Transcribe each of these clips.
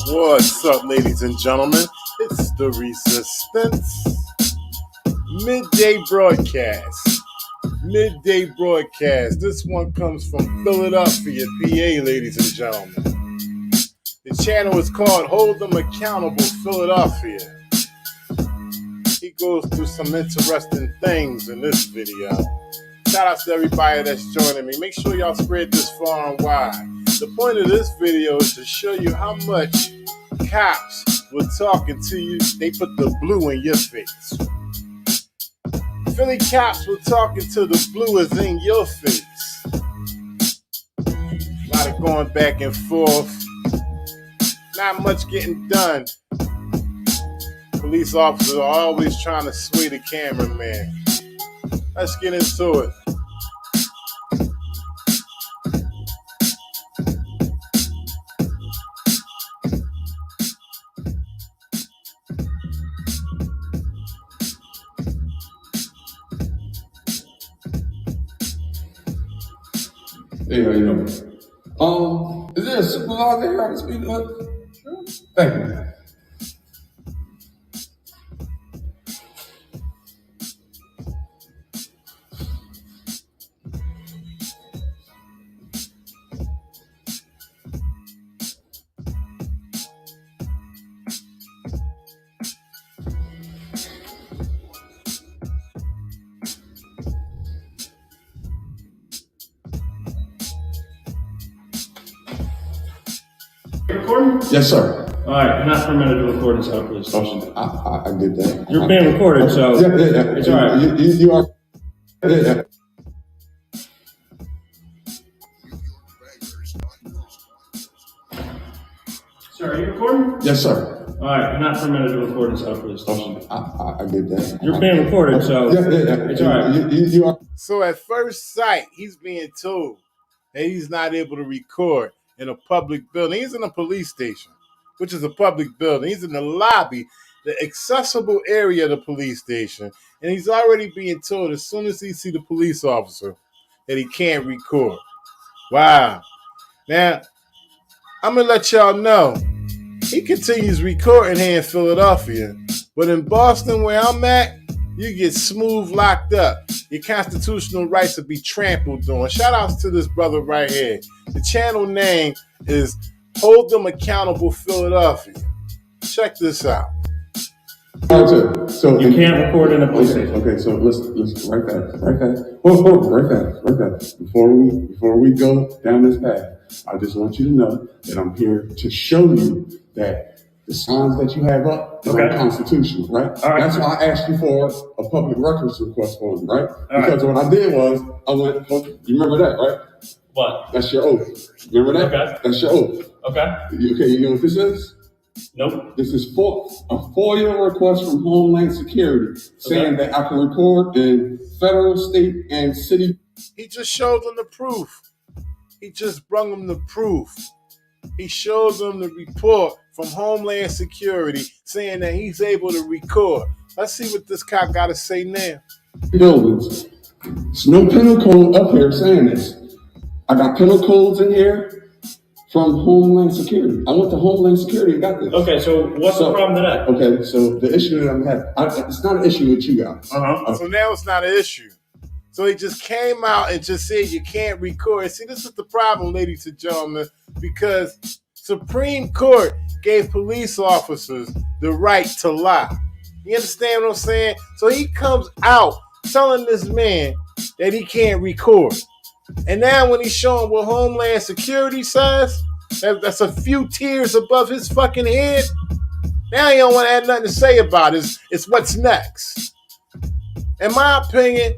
What's up, ladies and gentlemen? It's the Resistance Midday Broadcast. This one comes from Philadelphia, PA, ladies and gentlemen. The channel is called Hold Them Accountable Philadelphia. He goes through some interesting things in this video. Shout out to everybody that's joining me. Make sure y'all spread this far and wide. The point of this video is to show you how much cops were talking to you. They put the blue in your face. Philly cops were talking to the blue is in your face. A lot of going back and forth. Not much getting done. Police officers are always trying to sway the cameraman. Let's get into it. Hey, how you doing? Is there a supervisor here I can speak with? Sure. Thank you. Recording? Yes, sir. All right, you're not permitted to record inside police station. I get that. You're being recorded, so yeah. It's all right. You are. Yeah. Sir, are you recording? Yes, sir. All right, you're not permitted to record inside police station. I get that. You're being recorded, so It's all right. You are. So at first sight, he's being told that he's not able to record in a public building. He's in a police station, which is a public building. He's in the lobby, the accessible area of the police station. And he's already being told as soon as he sees the police officer that he can't record. Wow. Now, I'm going to let y'all know, he continues recording here in Philadelphia. But in Boston, where I'm at, you get smooth locked up. Your constitutional rights will be trampled on. Shout outs to this brother right here. The channel name is Hold Them Accountable Philadelphia. Check this out. So You can't record in a police station. Okay, so let's right fast. Right fast. Before we go down this path, I just want you to know that I'm here to show you that the signs that you have up are unconstitutional, right? All right. That's why I asked you for a public records request for them, right? All Because what I did was, I went, you remember that, right? What? That's your oath. Remember that? Okay. That's your oath. Okay. You know what this is? Nope. This is for a FOIA request from Homeland Security saying that I can record in federal, state, and city. He just showed them the proof. He just brung them the proof. He showed them the report from Homeland Security saying that he's able to record. Let's see what this cop got to say now. Buildings. There's no penal code up here saying this. I got penal codes in here from Homeland Security. I went to Homeland Security and got this. Okay, so what's the problem today? Okay, so the issue that I'm having, it's not an issue with you guys. So now it's not an issue. So he just came out and just said you can't record. See, this is the problem, ladies and gentlemen, because Supreme Court gave police officers the right to lie. You understand what I'm saying? So he comes out telling this man that he can't record. And now when he's showing what Homeland Security says, that's a few tiers above his fucking head. Now he don't want to have nothing to say about it. It's what's next. In my opinion,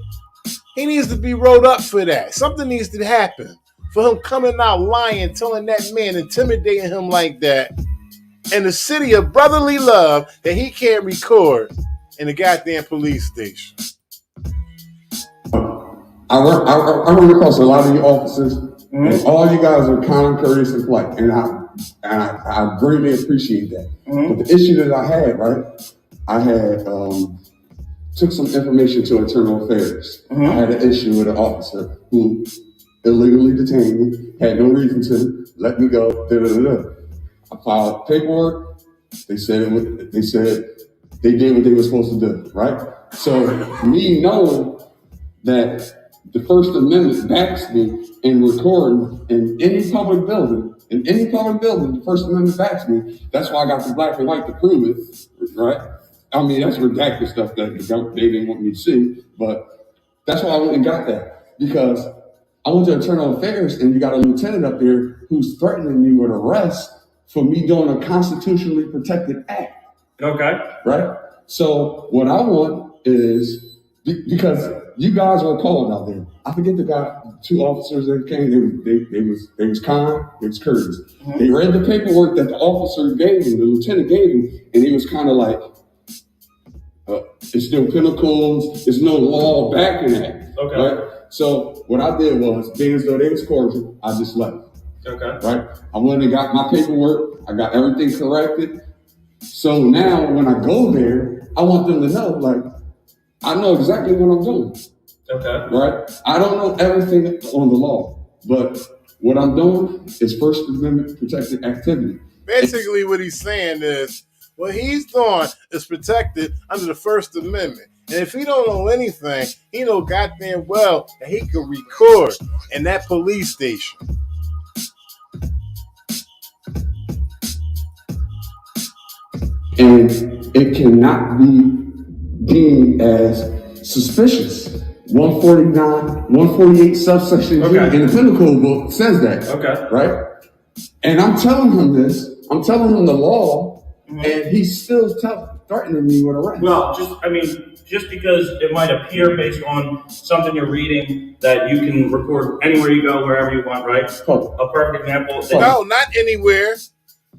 he needs to be rolled up for that. Something needs to happen for him coming out lying, telling that man, intimidating him like that, in the city of brotherly love, that he can't record in the goddamn police station. I run across a lot of you officers, and all you guys are kind, courteous, and polite, and I greatly appreciate that. But the issue that I had, right? I had took some information to Internal Affairs. I had an issue with an officer who illegally detained me, had no reason to, let me go. I filed paperwork. They said they did what they were supposed to do, right? So me knowing that the First Amendment backs me in recording in any public building, the First Amendment backs me. That's why I got the black and white to prove it, right? I mean, that's redacted stuff that they didn't want me to see, but that's why I went and got that, because I went to Internal Affairs and you got a lieutenant up there who's threatening me with arrest for me doing a constitutionally protected act. Okay. Right? So what I want is, because you guys were called out there. I forget the guy, 2 officers that came, they was kind, they was courteous. They read the paperwork that the officer gave him, the lieutenant gave him, and he was kind of like, it's no pinnacles, there's no law backing that. Okay. Right? So what I did was, being as though they was cordial, I just left. Okay. Right? I went and got my paperwork, I got everything corrected. So now when I go there, I want them to know, like, I know exactly what I'm doing. Okay. Right? I don't know everything on the law, but what I'm doing is First Amendment protected activity. Basically what he's saying is, what he's doing is protected under the First Amendment. And if he don't know anything, he know goddamn well that he can record in that police station. And it cannot be deemed as suspicious. 148 subsection G in the penal code book says that. Okay. Right? And I'm telling him this. I'm telling him the law, and he's still threatening me with arrest. Well, just because it might appear based on something you're reading that you can record anywhere you go, wherever you want, right? A perfect example. No, not anywhere.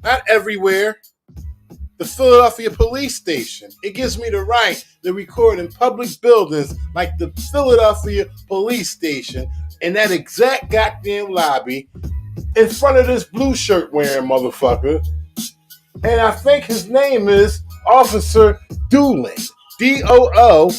Not everywhere. The Philadelphia police station. It gives me the right to record in public buildings like the Philadelphia police station in that exact goddamn lobby in front of this blue shirt wearing motherfucker. And I think his name is Officer Dooling. Dooling.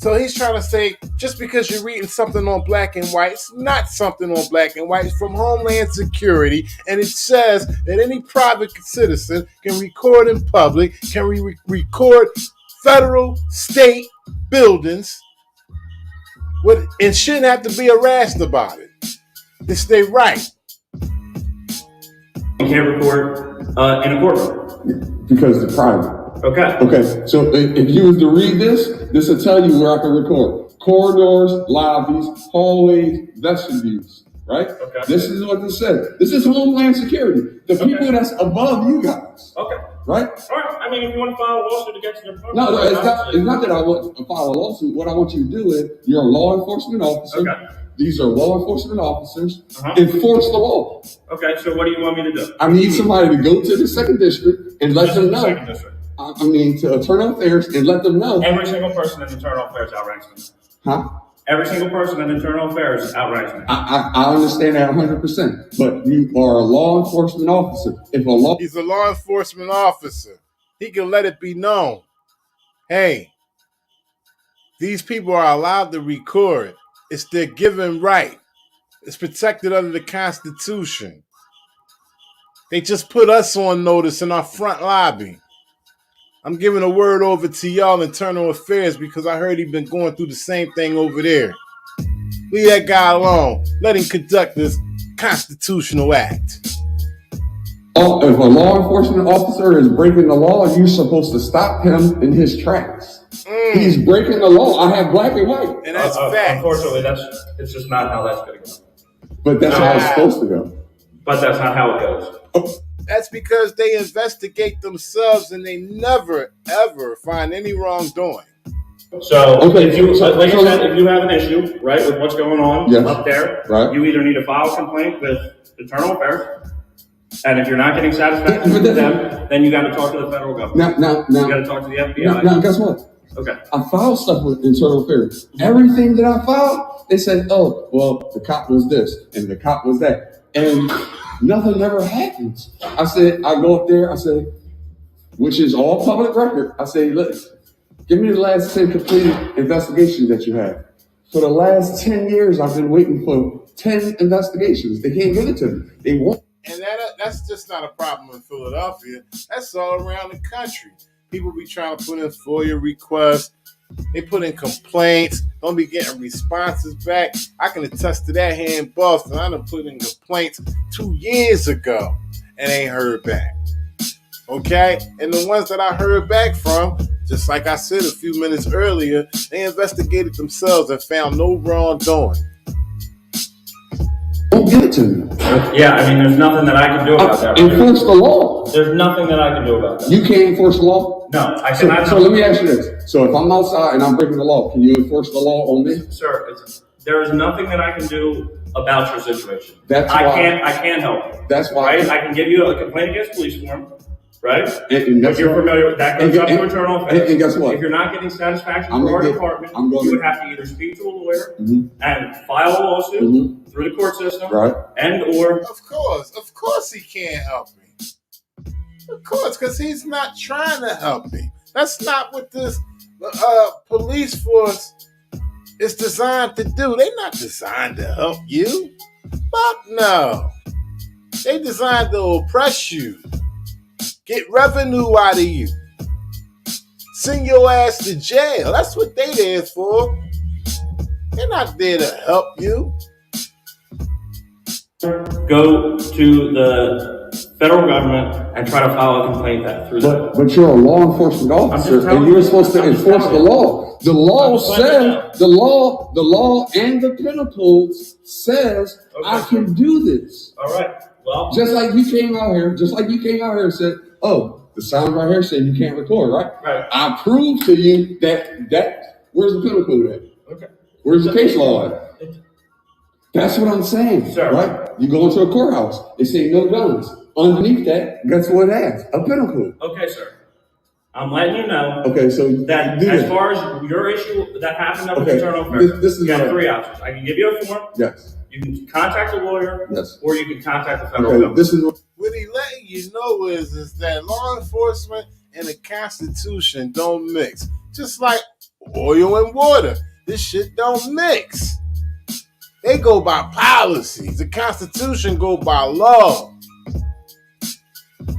So he's trying to say, just because you're reading something on black and white, it's not something on black and white. It's from Homeland Security, and it says that any private citizen can record in public, can record federal, state buildings, and shouldn't have to be harassed about it. It's their right. You can't record in a courtroom. Because it's private. Okay, so if you was to read this will tell you where I can record. Corridors, lobbies, hallways, vestibules, right? Okay. This is what this says. This is Homeland Security. The people that's above you guys. Okay. Right? All right. I mean, if you want to file a lawsuit against your phone. No, it's not that I want to file a lawsuit. What I want you to do is, you're a law enforcement officer. Okay. These are law enforcement officers. Enforce the law. Okay, so what do you want me to do? I need somebody to go to the 2nd District and let them know. Second District. To Internal Affairs and let them know. Every single person in Internal Affairs outranks me. Huh? Every single person in Internal Affairs outranks me. I understand that 100%, but you are a law enforcement officer. He's a law enforcement officer. He can let it be known. Hey, these people are allowed to record. It's their given right. It's protected under the Constitution. They just put us on notice in our front lobby. I'm giving a word over to y'all Internal Affairs because I heard he's been going through the same thing over there. Leave that guy alone. Let him conduct this constitutional act. If a law enforcement officer is breaking the law, you're supposed to stop him in his tracks. He's breaking the law. I have black and white. And that's facts. Unfortunately, it's just not how that's going to go. But that's how it's supposed to go. But that's not how it goes. That's because they investigate themselves and they never, ever find any wrongdoing. So, if you have an issue, right, with what's going on up there, you either need to file a complaint with Internal Affairs, and if you're not getting satisfaction with them, then you got to talk to the federal government. Now, you got to talk to the FBI. Now, guess what? Okay. I filed stuff with Internal Affairs. Everything that I filed, they said, oh, well, the cop was this and the cop was that. And nothing ever happens. I go up there, I say, which is all public record. I say, look, give me the last 10 completed investigations that you have. For the last 10 years, I've been waiting for 10 investigations. They can't give it to me. They won't. And that's just not a problem in Philadelphia. That's all around the country. People be trying to put in FOIA requests. They put in complaints. Don't be getting responses back. I can attest to that here in Boston. I done put in complaints 2 years ago and ain't heard back. Okay? And the ones that I heard back from, just like I said a few minutes earlier, they investigated themselves and found no wrongdoing. Don't give it to me. Yeah, I mean, there's nothing that I can do about that. Right? Enforce the law. There's nothing that I can do about that. You can't enforce the law? No, I cannot. So let me ask you this. So if I'm outside and I'm breaking the law, can you enforce the law on me? Sir, there is nothing that I can do about your situation. I can't help you. That's why. Right? I can give you a complaint against police form. Right? And if you're familiar with that, goes up to Internal Affairs. And guess what? If you're not getting satisfaction from our department, you would have to either speak to a lawyer and file a lawsuit through the court system, and/or. Of course, he can't help me. Of course, because he's not trying to help me. That's not what this police force is designed to do. They're not designed to help you. Fuck no. They designed to oppress you. Get revenue out of you. Send your ass to jail. That's what they there for. They're not there to help you. Go to the federal government and try to file a complaint through that. But you're a law enforcement officer and you're supposed to enforce the law. The law says, the law and the penal code says I can do this. All right. Well, just like you came out here and said, oh, the sign right here said you can't record, right? Right. I proved to you that where's the penal code at? Okay. Where's the case law at? That's what I'm saying, sir. Right? You go into a courthouse, they say no guns. Underneath that, guess what it has? A penal code. Okay, sir. I'm letting you know. Okay, so that as far as your issue that happened up with Internal Affairs, this is you have three options. I can give you a form. Yes. You can contact a lawyer. Yes. Or you can contact the federal government. This is what he letting you know is that law enforcement and the Constitution don't mix. Just like oil and water. This shit don't mix. They go by policies. The Constitution go by law.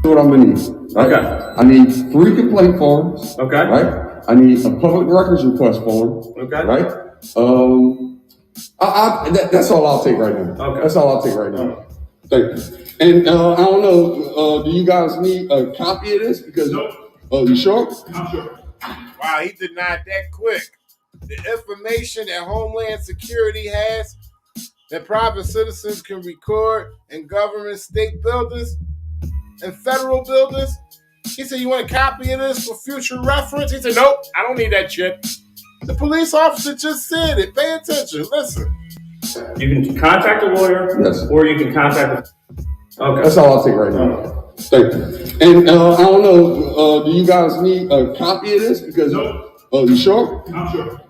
What I'm gonna need. Right? Okay. I need 3 complaint forms. Okay. Right. I need a public records request form. Okay. Right. That's all I'll take right now. Okay. That's all I'll take right now. Thank you. And I don't know. Do you guys need a copy of this? Because you sure? I'm sure. Wow, he denied that quick. The information that Homeland Security has that private citizens can record in government state buildings and federal buildings. He said, you want a copy of this for future reference? He said, nope, I don't need that shit. The police officer just said it. Pay attention. Listen. You can contact a lawyer, or you can contact Okay. That's all I'll take right now. Thank you. And I don't know, do you guys need a copy of this? Because you sure? I'm sure.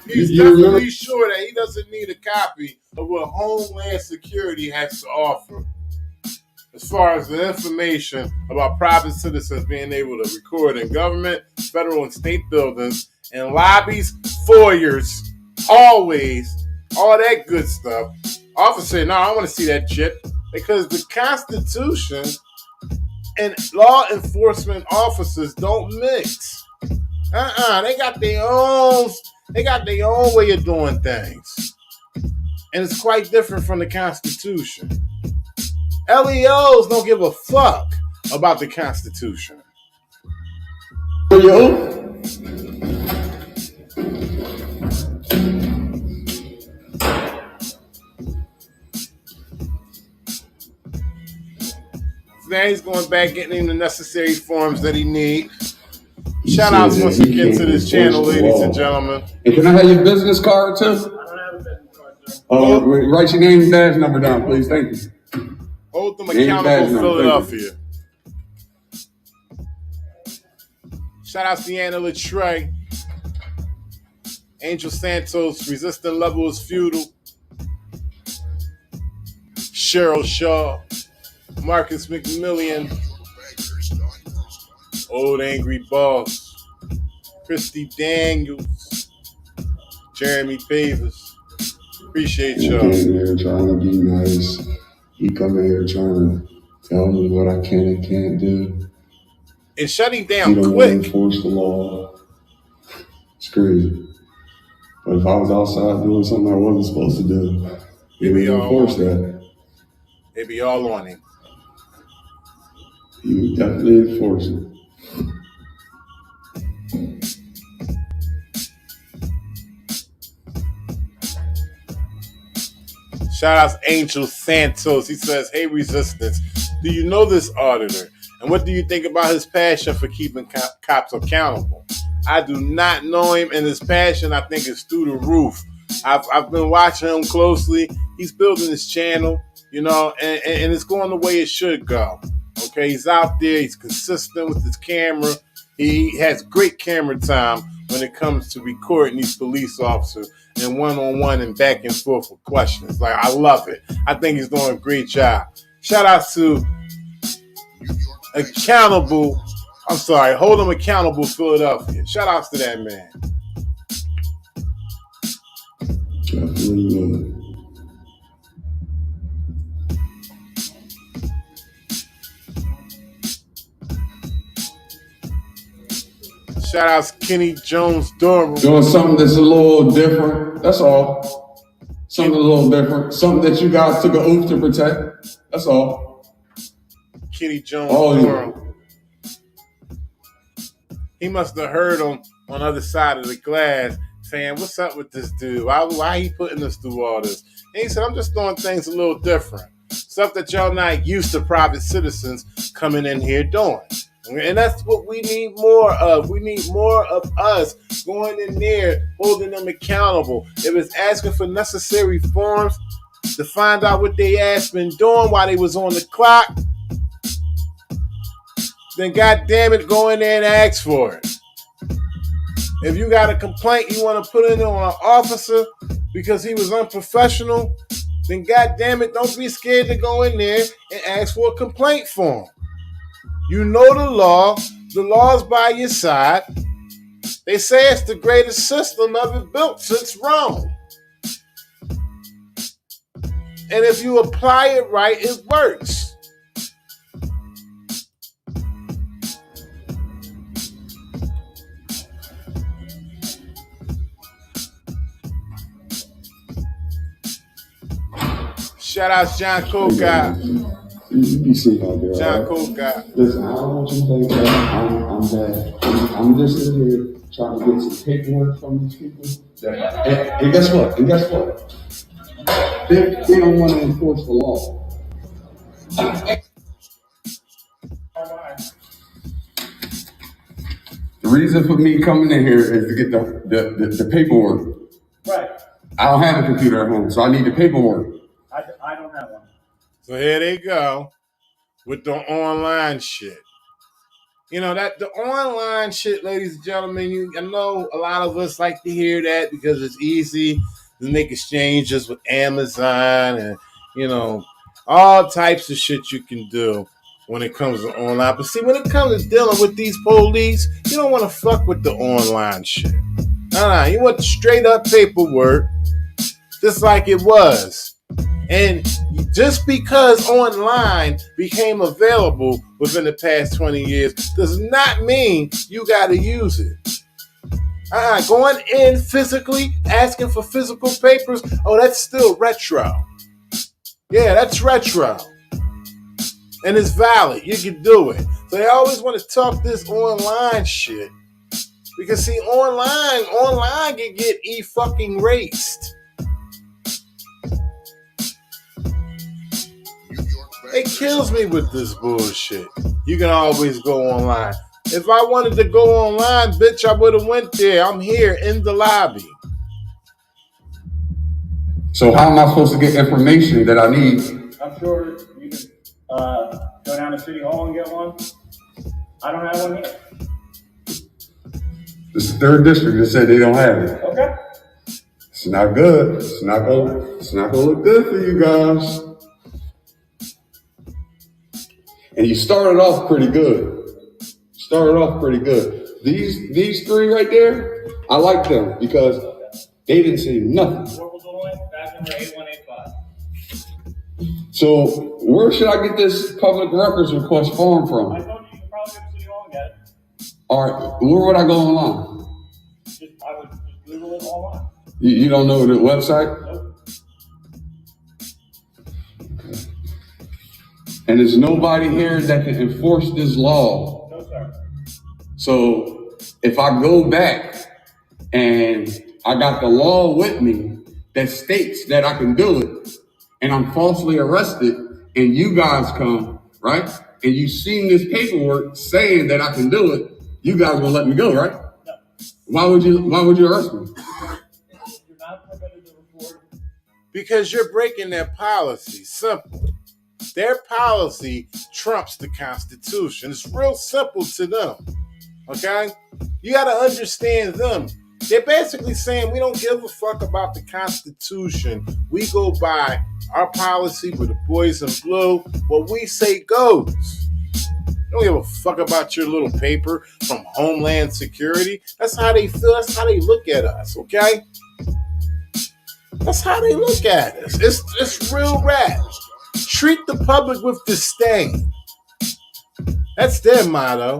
He's definitely sure that he doesn't need a copy of what Homeland Security has to offer as far as the information about private citizens being able to record in government, federal, and state buildings, and lobbies, foyers, always, all that good stuff. Officer said, no, I don't want to see that shit, because the Constitution and law enforcement officers don't mix. They got their own way of doing things. And it's quite different from the Constitution. LEOs don't give a fuck about the Constitution. now. He's going back, getting him the necessary forms that he needs. Shout outs once again to this channel, ladies and gentlemen. And can I have your business card too? I don't have a business card, sir. Write your name and badge number down, please. Thank you. Hold them accountable, Philadelphia. Shout out to Deanna Latrey. Angel Santos, resistant level is futile. Cheryl Shaw. Marcus McMillian. Old Angry Boss. Christy Daniels. Jeremy Pavers. Appreciate y'all. He came here trying to be nice. He come in here trying to tell me what I can and can't do. And shut him down quick. He don't want to enforce the law. It's crazy. But if I was outside doing something I wasn't supposed to do, he would enforce that. They be all on him. He would definitely enforce it. Shout out to Angel Santos. He says, hey, Resistance, do you know this auditor? And what do you think about his passion for keeping cops accountable? I do not know him, and his passion, I think, is through the roof. I've been watching him closely. He's building his channel, you know, and it's going the way it should go. Okay, he's out there. He's consistent with his camera. He has great camera time when it comes to recording these police officers and one-on-one and back and forth with questions. Like, I love it. I think he's doing a great job. Shout out to Hold 'em Accountable Philadelphia. Shout outs to that man. Shout outs Kenny Jones Durham. Doing something that's a little different. That's all. Something a little different. Something that you guys took an oath to protect. That's all. Kenny Jones Durham. He must have heard him on the other side of the glass saying, what's up with this dude? Why he putting us through all this? And he said, I'm just doing things a little different. Stuff that y'all not used to private citizens coming in here doing. And that's what we need more of. We need more of us going in there, holding them accountable. If it's asking for necessary forms to find out what they ass been doing while they was on the clock, then goddamn it, go in there and ask for it. If you got a complaint you want to put in on an officer because he was unprofessional, then goddamn it, don't be scared to go in there and ask for a complaint form. You know the law's by your side. They say it's the greatest system ever built since Rome. And if you apply it right, it works. Shout out John Colcott. You see how they're John Colcott. Listen, I don't want you to think that I'm bad. I'm just in here trying to get some paperwork from these people. And guess what? They don't want to enforce the law. The reason for me coming in here is to get the paperwork. Right. I don't have a computer at home, so I need the paperwork. I don't have one. So here they go with the online shit. You know, that the online shit, ladies and gentlemen, I know a lot of us like to hear that because it's easy to make exchanges with Amazon and, you know, all types of shit you can do when it comes to online. But see, when it comes to dealing with these police, you don't want to fuck with the online shit. You want straight up paperwork, just like it was. And just because online became available within the past 20 years does not mean you got to use it. Going in physically, asking for physical papers, that's still retro. Yeah, that's retro. And it's valid. You can do it. So they always want to talk this online shit. Because see, online can get fucking raced. They kills me with this bullshit. You can always go online. If I wanted to go online, bitch, I would have went there. I'm here in the lobby. So how am I supposed to get information that I need? I'm sure you can go down to City Hall and get one. I don't have one here. This is the 3rd district that said they don't have it. Okay. It's not good. It's not gonna look good for you guys. And you started off pretty good. These 3 right there, I like them because they didn't say nothing. Back number 8185. So where should I get this public records request form from? I told you can probably go to City Hall and get it. All right, where would I go online? I would just Google it online. You don't know the website? Nope. And there's nobody here that can enforce this law. No, sir. So if I go back and I got the law with me that states that I can do it, and I'm falsely arrested, and you guys come, right? And you seen this paperwork saying that I can do it, you guys gonna let me go, right? No. Why would you arrest me? You're not permitted to report. Because you're breaking their policy. Simple. Their policy trumps the Constitution. It's real simple to them. Okay? You got to understand them. They're basically saying we don't give a fuck about the Constitution. We go by our policy with the boys in blue. What we say goes. Don't give a fuck about your little paper from Homeland Security. That's how they feel. That's how they look at us, okay? That's how they look at us. It's real rap. Treat the public with disdain. That's their motto.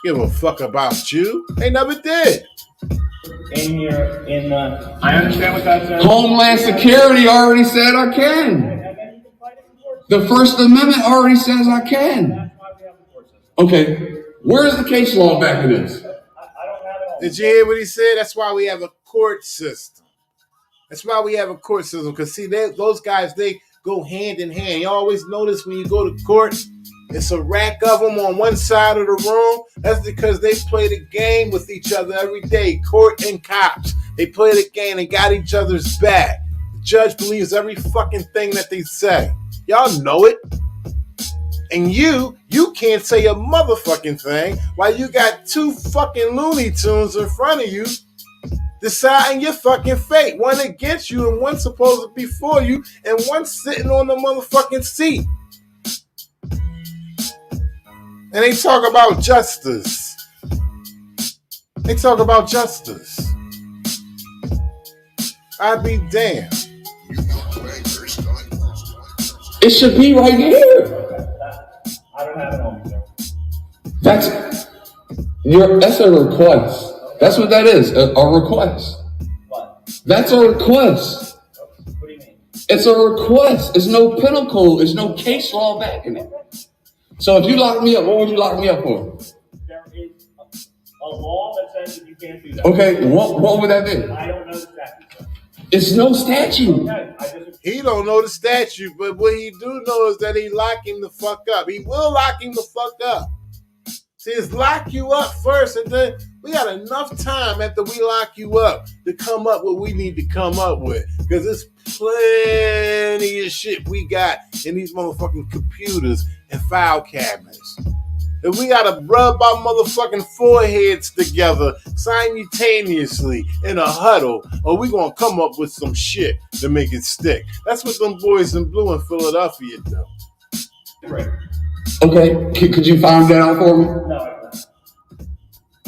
Give a fuck about you. They never did. I understand what that says. Homeland Security already said I can. The First Amendment already says I can. That's why we have the court system. Okay, where's the case law back in this? I don't have it all. Did you hear what he said? That's why we have a court system. That's why we have a court system. Because, see, those guys, they go hand in hand. You always notice when you go to court, it's a rack of them on one side of the room. That's because they play the game with each other every day. Court and cops. They play the game and got each other's back. The judge believes every fucking thing that they say. Y'all know it. And you can't say a motherfucking thing while you got 2 fucking Looney Tunes in front of you deciding your fucking fate. One against you and one supposed to be for you and one sitting on the motherfucking seat. And they talk about justice. They talk about justice. I'd be damned. It should be right here. I don't have it on me, sir. That's a request. That's what that is, a request. What? That's a request. What do you mean? It's a request. It's no penal code. There's no case law back in it. So if you lock me up, what would you lock me up for? There is a law that says that you can't do that. Okay, what would that be? I don't know the statute, sir. It's no statute. Okay, He don't know the statute, but what he do know is that he lock him the fuck up. He will lock him the fuck up. See, it's lock you up first, and then we got enough time after we lock you up to come up with what we need to come up with. Because there's plenty of shit we got in these motherfucking computers and file cabinets. If we gotta rub our motherfucking foreheads together simultaneously in a huddle, or we gonna come up with some shit to make it stick. That's what them boys in blue in Philadelphia do. Right. Okay, could you find that out for me? No, I don't.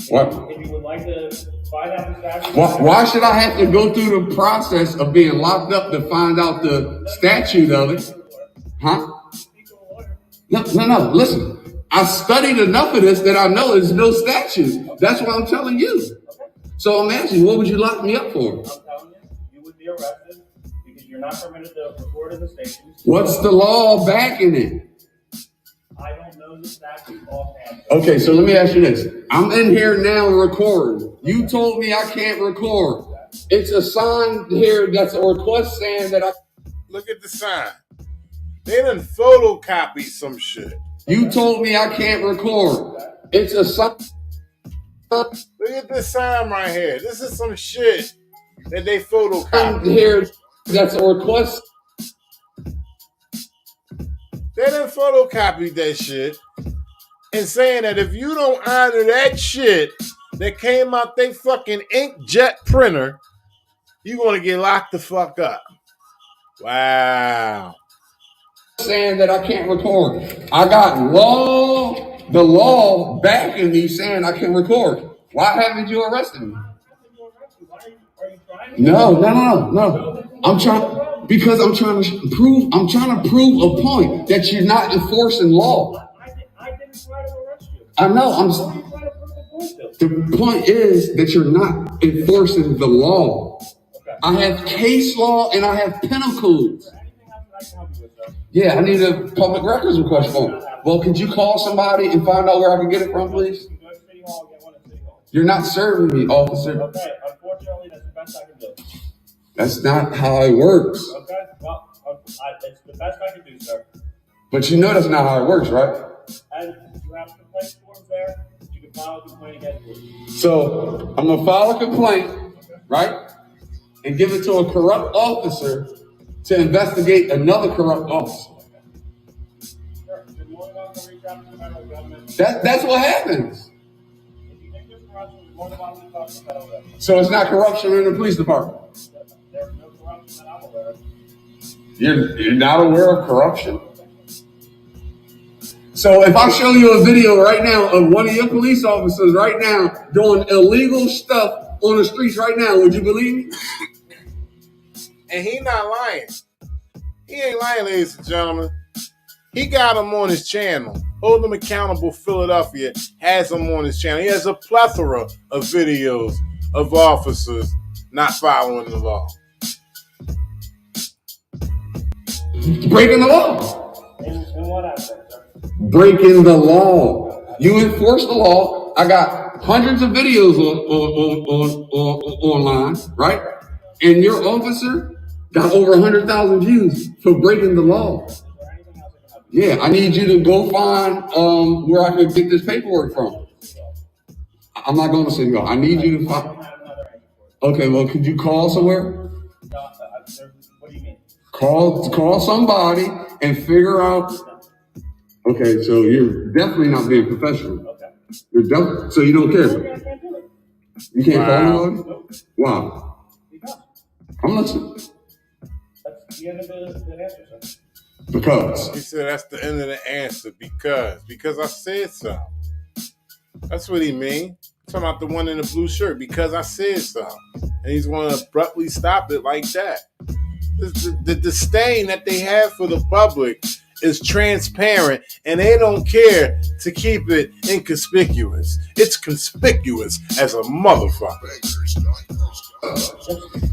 What? If you would like to find out the statute. Why should I have to go through the process of being locked up to find out the statute of it? Huh? No, listen. I studied enough of this that I know there's no statute. That's what I'm telling you. So I'm asking you, what would you lock me up for? I'm telling you, you would be arrested because you're not permitted to record in the station. What's the law backing it? I don't know the statute offhand. Okay, so let me ask you this. I'm in here now recording. You told me I can't record. It's a sign here that's a request saying that I... Look at the sign. They done photocopy some shit. You told me I can't record. It's a sign. Look at this sign right here. This is some shit that they photocopied. Here, that's a request. They done photocopied that shit and saying that if you don't honor that shit that came out they fucking inkjet printer, you're gonna get locked the fuck up. Wow. Saying that I can't record. I got the law backing me saying I can record. Why haven't you arrested me? No. I'm trying to prove a point that you're not enforcing law. I didn't try to arrest you. I know. The point is that you're not enforcing the law. Okay. I have case law and I have penal codes. Yeah, I need a public records request form. Well, could you call somebody and find out where I can get it from, please? Go to City Hall and get one at City Hall. You're not serving me, officer. Okay, unfortunately, that's the best I can do. That's not how it works. Okay, well, it's the best I can do, sir. But you know that's not how it works, right? And you have complaint forms there. You can file a complaint against me. So I'm gonna file a complaint, right, and give it to a corrupt officer to investigate another corrupt officer. Sure. You're more than welcome to reach out to the federal government. That's what happens. If you think there's corruption, you're more than welcome to talk to the federal government. So it's not corruption in the police department. There's no corruption that I'm aware of. You're not aware of corruption? So if I show you a video right now of one of your police officers right now doing illegal stuff on the streets right now, would you believe me? And he not lying. He ain't lying, ladies and gentlemen. He got him on his channel. Hold Him Accountable Philadelphia has him on his channel. He has a plethora of videos of officers not following the law. Breaking the law. In what aspect, sir? Breaking the law. You enforce the law. I got hundreds of videos online, right? And your officer got over 100,000 views for breaking the law. Yeah, I need you to go find where I can get this paperwork from. I'm not going to City Hall. I need you to find. Okay, well, could you call somewhere? What do you mean? Call somebody and figure out. Okay, so you're definitely not being professional. Okay. So you don't care. You can't call nobody? Nope. Why? Because. I'm listening. That's the end of the answer, sir. Because. He said that's the end of the answer. Because I said so. That's what he mean. Talking about the one in the blue shirt. Because I said so. And he's going to abruptly stop it like that. The disdain that they have for the public is transparent, and they don't care to keep it inconspicuous. It's conspicuous as a motherfucker.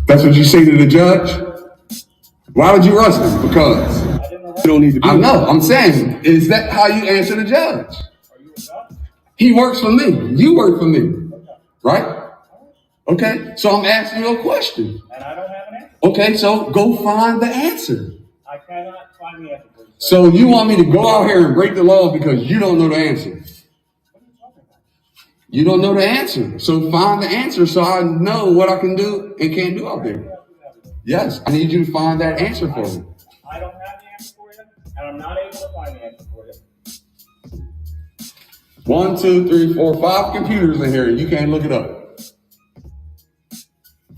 That's what you say to the judge? Why would you rush him? Because you don't need to be. I know. I'm saying, is that how you answer the judge? Are you a judge? He works for me. You work for me. Right? Okay. So I'm asking you a question. And I don't have an answer. Okay, so go find the answer. I cannot find the answer. So you want me to go out here and break the law because you don't know the answer? What are you talking about? You don't know the answer. So find the answer so I know what I can do and can't do out there. Yes, I need you to find that answer for me. I don't have the answer for you, and I'm not able to find the answer for you. 1, 2, 3, 4, 5 computers in here and you can't look it up.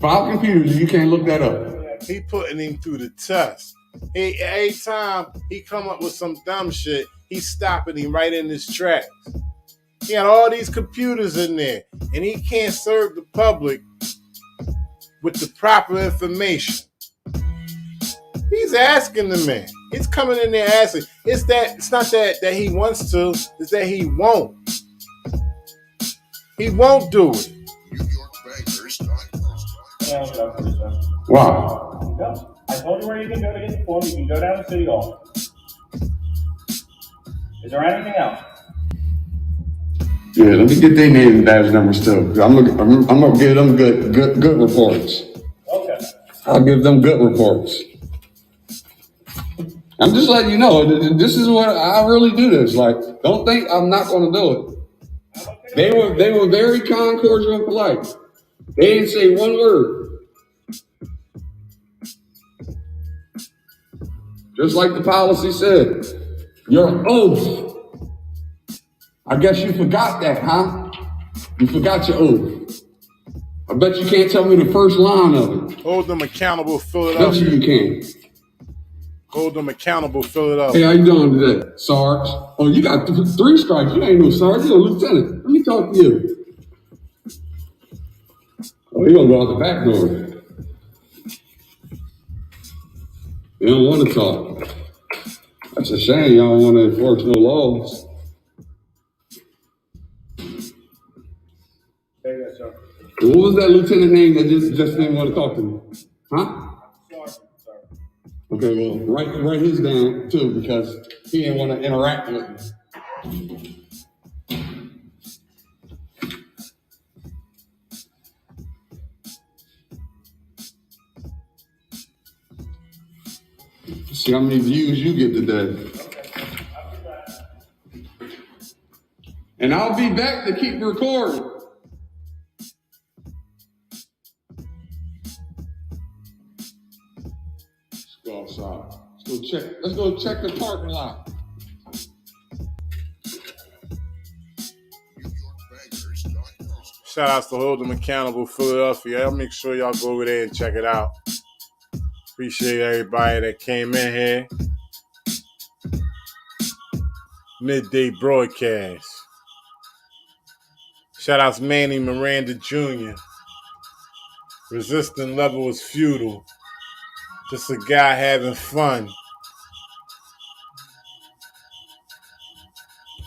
5 computers and you can't look that up. He putting him through the test. Every time he come up with some dumb shit, he's stopping him right in his tracks. He had all these computers in there, and he can't serve the public with the proper information. He's asking the man. He's coming in there asking. It's not that he wants to, it's that he won't. He won't do it. Wow. I told you where you can go to get the form. You can go down to City Hall. Is there anything else? Yeah, let me get their name and badge numbers too. I'm gonna give them good reports. Okay. I'll give them good reports. I'm just letting you know, this is what I really do this. Like, don't think I'm not going to do it. They were very kind, cordial, and polite. They didn't say one word. Just like the policy said, your oath. I guess you forgot that, huh? You forgot your oath. I bet you can't tell me the first line of it. Hold them accountable, Philadelphia. Bet you can. Hold them accountable, Philadelphia. Hey, how you doing today, Sarge? Oh, you got 3 strikes. You ain't no Sarge. You're a lieutenant. Let me talk to you. Oh, you gonna go out the back door. You don't want to talk. That's a shame. Y'all don't want to enforce no laws. Hey, yes, sir. What was that lieutenant name that just didn't want to talk to me? Huh? Okay, well, write his down too, because he didn't want to interact with me. See how many views you get today. And I'll be back to keep recording. Let's go outside. Let's go check the parking lot. Shout outs to Hold Them Accountable, Philadelphia. I'll make sure y'all go over there and check it out. Appreciate everybody that came in here. Midday broadcast. Shout outs Manny Miranda Jr. Resistant level is futile. Just a guy having fun.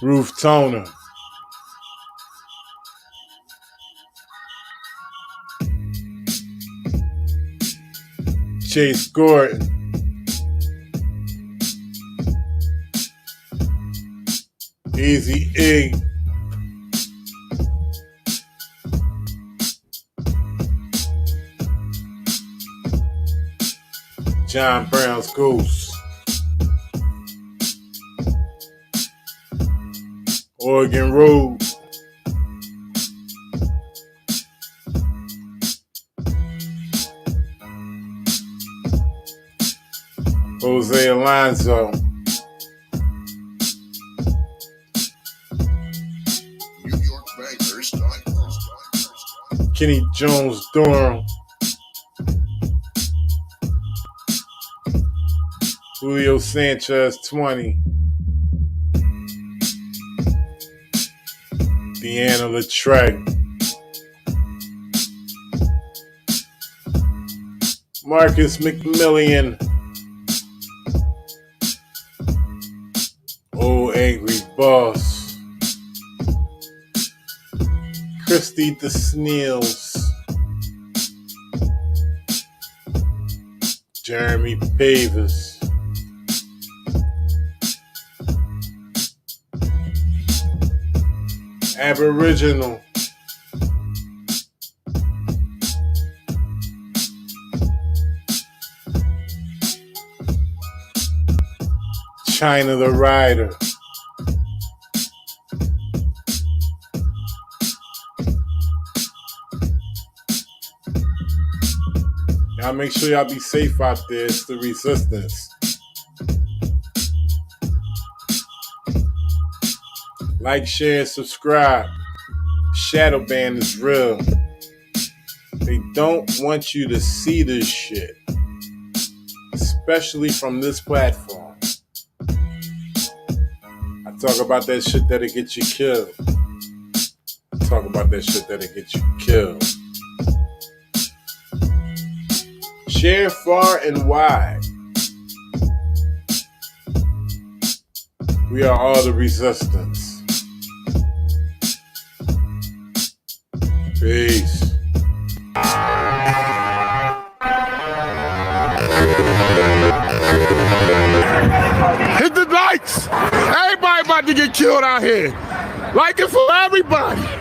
Roof Toner. Chase Gordon. Easy E. John Brown's Goose. Oregon Road. Jose Alonso. Kenny Jones Durham. Julio Sanchez 20. Deanna Latrey. Marcus McMillian. Old Angry Boss. Christy DeSneals. Jeremy Pavers. Aboriginal. China the Rider. Y'all make sure y'all be safe out there. It's the resistance. Like, share, and subscribe. Shadow ban is real. They don't want you to see this shit. Especially from this platform. I talk about that shit that'll get you killed. Talk about that shit that'll get you killed. Share far and wide. We are all the resistance. Peace. Hit the lights. Everybody about to get killed out here. Like it for everybody.